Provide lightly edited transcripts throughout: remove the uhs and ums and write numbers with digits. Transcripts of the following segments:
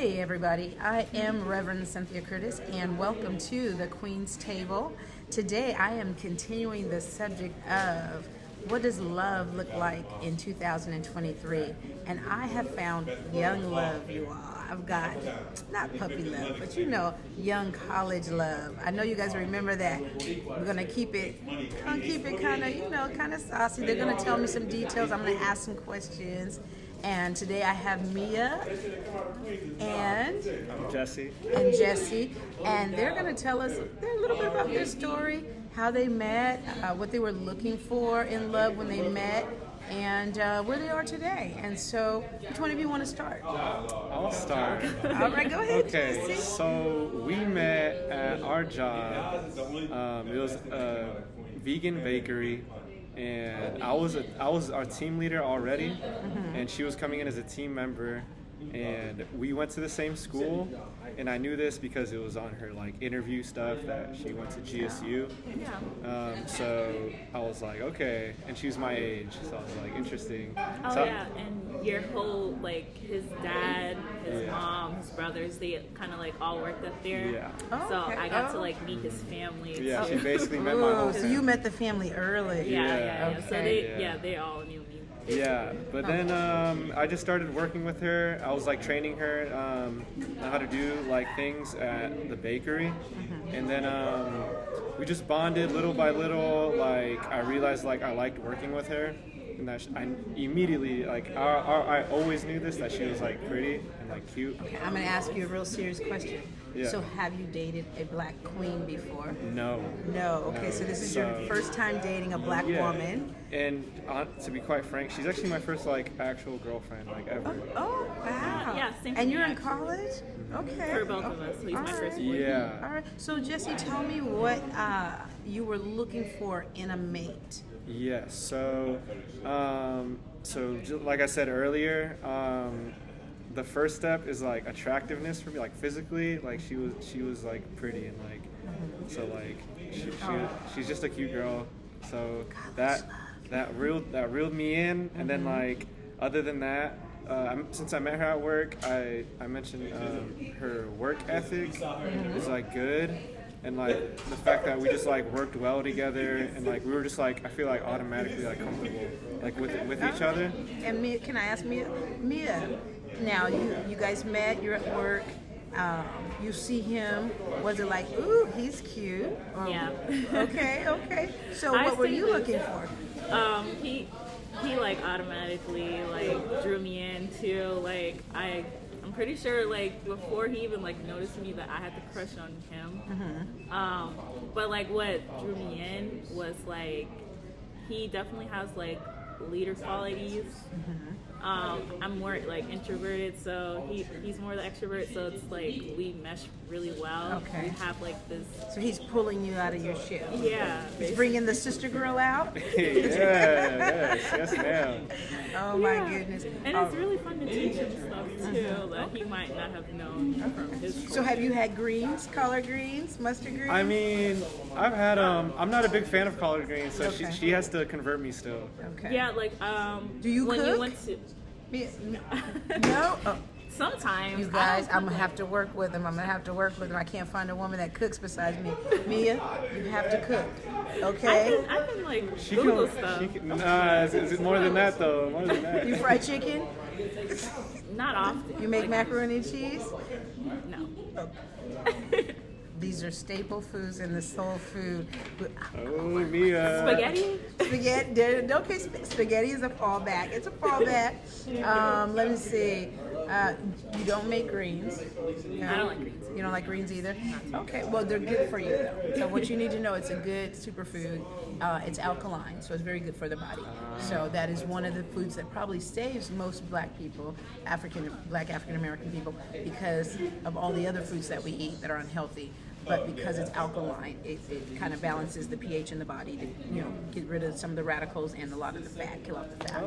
Hey everybody, I am Reverend Cynthia Curtis and welcome to the Queen's Table. Today I am continuing the subject of what does love look like in 2023, and I have found young love, you all. I've got, not puppy love, but young college love. I know you guys remember that. We're going to keep it kind of saucy. They're going to tell me some details. I'm going to ask some questions. And today I have Mia and Jesse, and they're going to tell us a little bit about their story, how they met, what they were looking for in love when they met, and where they are today. And so, which one of you want to start? I'll start. All right, go ahead. Okay, Jesse. so we met at our job. It was a vegan bakery. And I was our team leader already, and she was coming in as a team member, and we went to the same school, and I knew this because it was on her interview stuff that she went to GSU. So I was like, okay, and she was my age, so I was like, interesting. And your whole his dad, his mom, his brothers, they kind of all worked up there. Yeah. So I got to meet his family. Yeah, she basically met my whole So you met the family early. Yeah. Okay. So they all knew me. Yeah, but then I just started working with her. I was training her how to do things at the bakery, and then we just bonded little by little. I realized I liked working with her, and that I immediately I always knew this, that she was pretty and cute. Okay, I'm going to ask you a real serious question. Yeah. So have you dated a black queen before? No. No. Okay, so this is your first time dating a black woman. And to be quite frank, she's actually my first actual girlfriend ever. Oh, wow. Yeah, same for and me, you're in actually. college? Okay. For both of us. So he's my first boyfriend. Yeah. All right. So Jesse, tell me what you were looking for in a mate. Yes. So like I said earlier, the first step is attractiveness for me, physically. She was pretty and she's just a cute girl. So that reeled me in, and then other than that, since I met her at work, I mentioned her work ethic is good. And the fact that we just worked well together, and we were just I feel automatically comfortable with each other. And Mia, can I ask Mia? Now you guys met. You're at work. You see him. Was it ooh, he's cute? Or, Yeah. Okay. So what were you looking for? He automatically drew me in too. I'm pretty sure before he even noticed me that I had the crush on him. But what drew me in was he definitely has leader qualities. I'm more introverted, so he's more the extrovert, so it's we mesh really well. Okay. We have this. So he's pulling you out of your shell. Yeah. He's bringing the sister girl out. yes, ma'am. Oh my goodness. And it's really fun to teach him stuff too that he might not have known from his. So have you had greens, collard greens, mustard greens? I mean, I've had I'm not a big fan of collard greens, so Okay. she has to convert me still. Okay. Yeah, Do you when cook? you went to No. Oh. sometimes You guys, I'm gonna have to work with him. I can't find a woman that cooks besides me. Mia, you have to cook. Okay? I can She Google can, stuff. nah, it's more than that though. More than that. You fry chicken? Not often. You make macaroni and cheese? No. These are staple foods in the soul food. Oh, Mia. Spaghetti? Spaghetti. Okay, spaghetti is a fallback. It's a fallback. Let me see. You don't make greens. No? I don't like greens. You don't like greens either? Okay, well, they're good for you, though. So what you need to know, it's a good superfood. It's alkaline, so it's very good for the body. So that is one of the foods that probably saves most black people, African American people, because of all the other foods that we eat that are unhealthy. but because it's alkaline, it kind of balances the pH in the body to, get rid of some of the radicals and a lot of the fat, kill off the fat.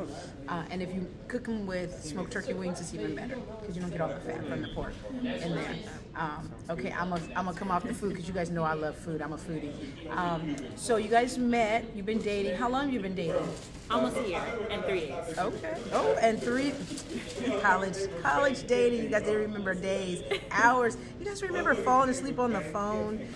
And if you cook them with smoked turkey wings, it's even better because you don't get all the fat from the pork in there. Okay, I'm gonna come off the food because you guys know I love food. I'm a foodie. So you guys met. You've been dating. How long have you been dating? Almost a year and 3 days. Okay. Oh, and 3 college dating. You guys didn't remember days, hours. You guys remember falling asleep on the phone?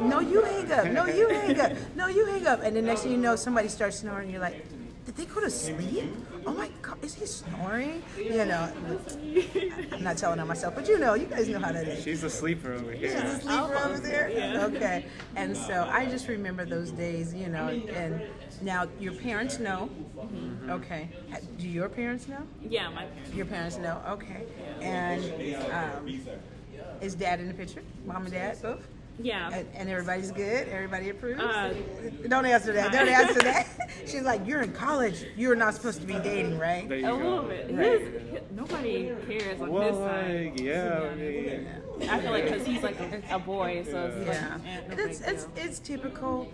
No, you hang up. No, you hang up. No, you hang up. And the next thing you know, somebody starts snoring. You're like, did they go to sleep? Oh my God, is he snoring? I'm not telling on myself, but you guys know how that is. She's a sleeper over here. She's a sleeper over there? Yeah. Okay. And so I just remember those days, and now your parents know. Okay. Do your parents know? Yeah, my parents. Your parents know? Okay. And is dad in the picture? Mom and dad both? Yeah. And everybody's good? Everybody approves? Don't answer that. Don't answer that. She's like, you're in college. You're not supposed to be dating, right? There you A go. little bit. Nobody cares on his side. I feel like because he's like a boy, so it's like, no big deal. It's typical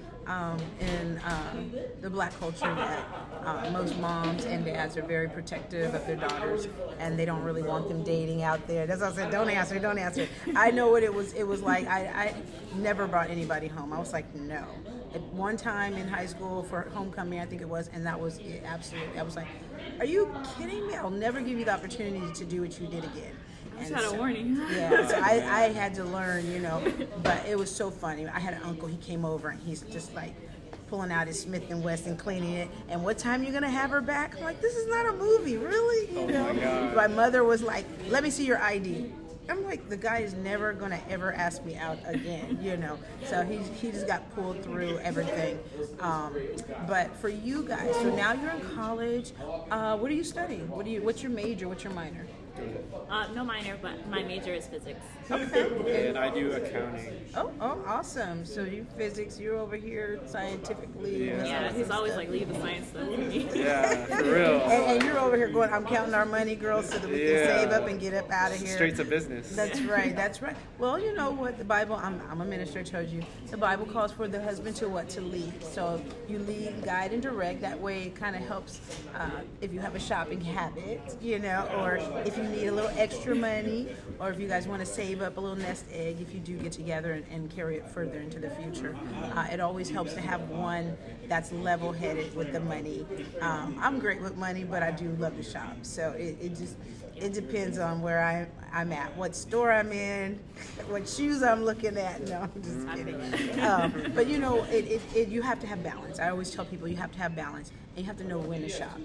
in the black culture that most moms and dads are very protective of their daughters, and they don't really want them dating out there. That's why I said, don't answer. I know what it was. It was like I never brought anybody home. I was like, no. At one time in high school for homecoming, I think it was, and that was it, absolutely. I was like, are you kidding me? I'll never give you the opportunity to do what you did again. I just had a warning. Yeah, so I had to learn, but it was so funny. I had an uncle, he came over and he's just like pulling out his Smith & Wesson, cleaning it, and what time you gonna have her back? I'm like, this is not a movie, really? My God. My mother was like, let me see your ID. I'm like, the guy is never gonna ever ask me out again, So he just got pulled through everything. But for you guys, so now you're in college. What are you studying? What's your major? What's your minor? No minor, but my major is physics. Okay. And I do accounting. Oh, awesome. So you physics, you're over here scientifically. Yeah. Yeah, he's always like, leave the science stuff for me. Yeah, for real. And you're over here going, I'm counting our money, girls, so that we can save up and get up out of here. Straight to business. That's right. Well, you know what? The Bible, I'm a minister, I told you. The Bible calls for the husband to what? To lead. So you lead, guide, and direct. That way it kind of helps if you have a shopping habit, or if you need a little extra money, or if you guys want to save up a little nest egg, if you do get together and carry it further into the future. It always helps to have one that's level-headed with the money. I'm great with money, but I do love to shop. So it depends on where I'm at, what store I'm in, what shoes I'm looking at. No, I'm just kidding. But you have to have balance. I always tell people you have to have balance, and you have to know when to shop.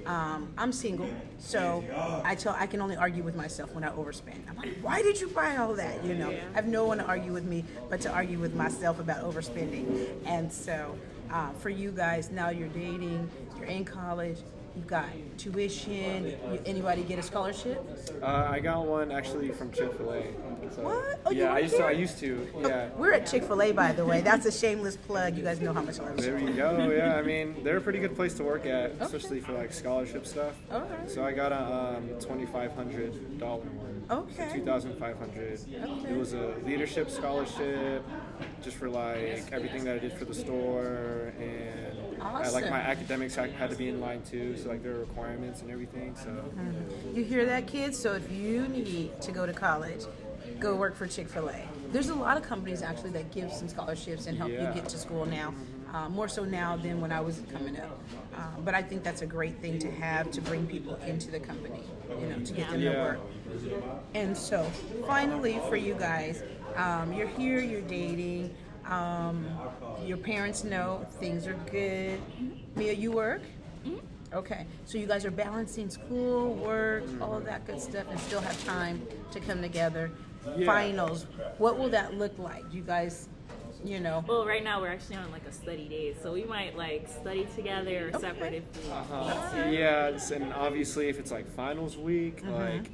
I'm single, so I can only argue with myself when I overspend. I'm like, why did you buy all that? I have no one to argue with me, but to argue with myself about overspending. And so for you guys, now you're dating, you're in college, you've got tuition. Anybody get a scholarship? I got one actually from Chick-fil-A. So, What? Oh, yeah, you I used to. Yeah. We're at Chick-fil-A, by the way. That's a shameless plug. You guys know how much I love There Chick-fil-A. you go. Yeah, I mean, they're a pretty good place to work at, especially for like scholarship stuff. Okay. So I got a $2,500 one. Okay. So $2,500. It was a leadership scholarship, just for like everything that I did for the store, and like my academics had to be in line too. So like there were requirements and everything. So. You hear that, kids? So if you need to go to college, go work for Chick-fil-A. There's a lot of companies actually that give some scholarships and help you get to school now. More so now than when I was coming up. But I think that's a great thing to have to bring people into the company, to get them to work. And so finally for you guys, you're here, you're dating, your parents know things are good. Mia, you work? Okay, so you guys are balancing school, work, all of that good stuff, and still have time to come together. Yeah. Finals, what will that look like? You guys, Well, right now we're actually on like a study day, so we might like study together or separate if we Yeah, and obviously if it's like finals week, like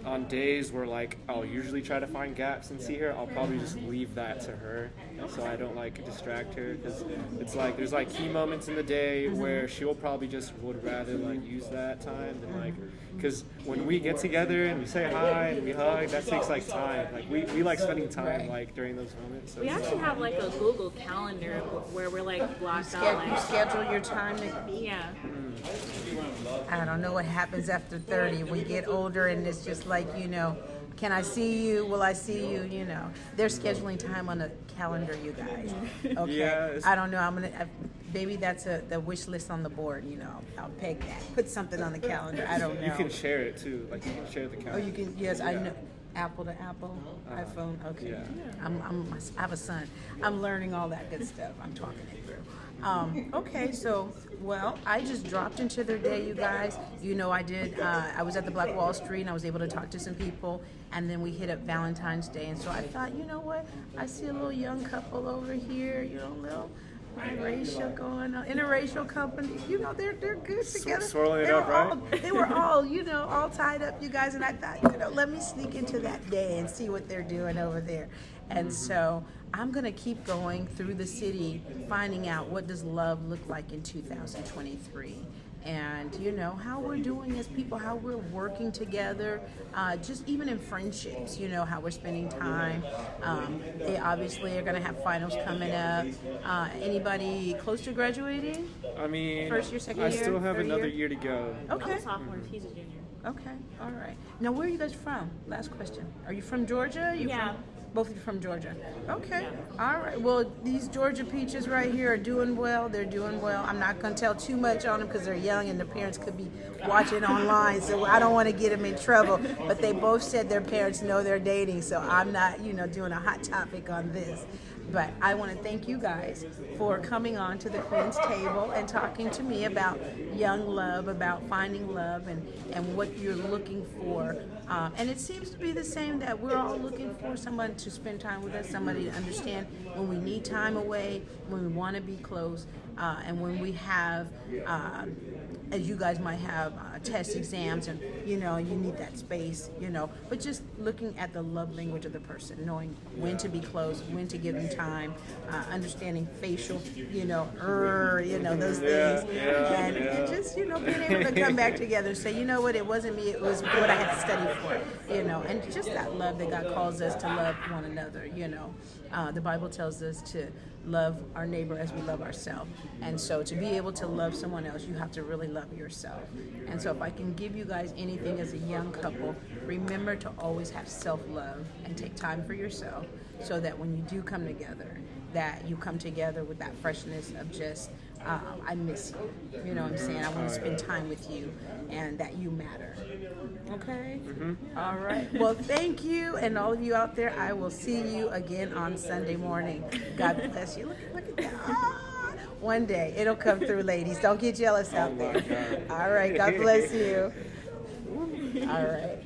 on days where like I'll usually try to find gaps and see her, I'll probably just leave that to her, so I don't like distract her, because it's like there's like key moments in the day where she'll probably just would rather like use that time than like, because when we get together and we say hi and we hug, that takes like time. Like we like spending time like during those moments. So We actually have like a Google Calendar where we're like blocked out. You Like, schedule your time to yeah. I don't know what happens after 30. We get older and it's just like, can I see you? Will I see you? They're scheduling time on a calendar, you guys. Okay. Yeah, I don't know. Maybe that's the wish list on the board. I'll peg that. Put something on the calendar. I don't know. you can share it too. Like you can share the Oh, calendar. you can. Yes, I know. Apple to Apple, iPhone. Okay. Yeah. I have a son. I'm learning all that good stuff. I'm talking it through. Okay, so I just dropped into their day, you guys. I did. I was at the Black Wall Street, and I was able to talk to some people, and then we hit up Valentine's Day, and so I thought, you know what? I see a little young couple over here. Little biracial going on, interracial company. They're good together. Swirling it up, right? They were all, all tied up, you guys. And I thought, let me sneak into that day and see what they're doing over there. And so I'm going to keep going through the city, finding out what does love look like in 2023. And how we're doing as people, how we're working together, just even in friendships, how we're spending time. They obviously are going to have finals coming up. Anybody close to graduating? I mean, First year, second year, I still have third another year? year to go. Okay. I'm a sophomore. He's a junior. Okay. All right. Now, where are you guys from? Last question. Are you from Georgia? Yeah. Both of you from Georgia. Okay. All right. Well, these Georgia peaches right here are doing well. They're doing well. I'm not going to tell too much on them because they're young and the parents could be watching online. So I don't want to get them in trouble. But they both said their parents know they're dating. So I'm not, doing a hot topic on this. But I want to thank you guys for coming on to the Queen's Table and talking to me about young love, about finding love and what you're looking for. And it seems to be the same, that we're all looking for someone to spend time with us, somebody to understand when we need time away, when we want to be close, and when we have, as you guys might have, test exams and, you need that space, But just looking at the love language of the person, knowing when to be close, when to give them time, understanding facial, those things. And just, being able to come back together and say, you know what, it wasn't me, it was what I had to study for, and just that love that God calls us to love one another, The Bible tells us to love our neighbor as we love ourselves. And so to be able to love someone else, you have to really love yourself. And so if I can give you guys anything as a young couple, remember to always have self-love and take time for yourself, so that when you do come together, that you come together with that freshness of just, I miss you. You know what I'm saying? I want to spend time with you, and that you matter. Okay? All right. Well, thank you. And all of you out there, I will see you again on Sunday morning. God bless you. Look at that. One day, it'll come through, ladies. Don't get jealous out there. All right. God bless you. All right.